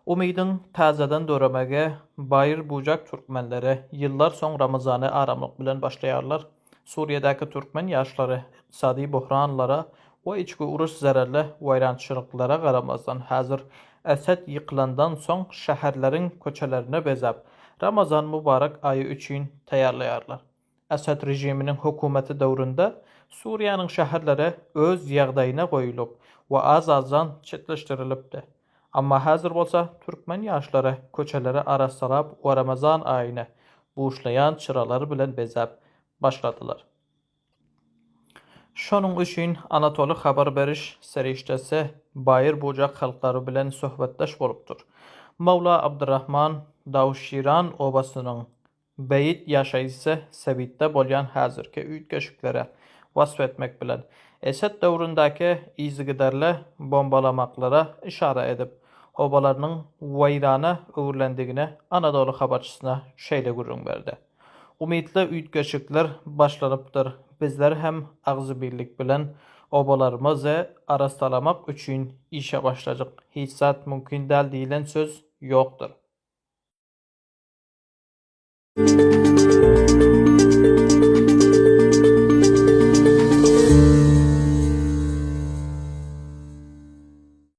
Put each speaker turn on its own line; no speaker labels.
Umidin təzədən döreməge bayır bucak Türkmenleri yıllar son Ramazanı aramlık bilen başlayarlar. Suriye'deki Türkmen yaşları iqtisadi buhranlara ve içki uruş zərərli vayrançılıklara qaramazdan hazır Əsəd yıkılandan son şəhərlərin köçələrine bezab Ramazan mübarek ayı üçün tayarlayarlar. Əsəd rejiminin hökuməti dövründə Suriye'nin şəhərləri öz yağdayına koyulup ve az-azdan çetleştirilipdi. Amma hazır bolsa Türkmen yaşları köçeleri arasalap o Ramazan ayını buşlayan çıraları bilen bezab başladılar. Şonun üçün Anatolu haber beriş seriştesi bayır bucak halkları bilen söhbetdaş bolupdur. Mavla Abdurrahman Davşiran obasının beyit yaşayısı sebitde bolyan hazırki üytgeşiklere vasf etmek bilen Esed dövründeki izgiderle bombalamaklara işare edip obalarının vayrana öğürlendiğine Anadolu haberçisine şeyle gurrun verdi. Umidli üytgeşikler başlanıptır. Bizler hem ağzı birlik bilen obalarımızı arastalamak üçün işe başlayacak. Hiç zat mümkün del deyilen söz yoktur.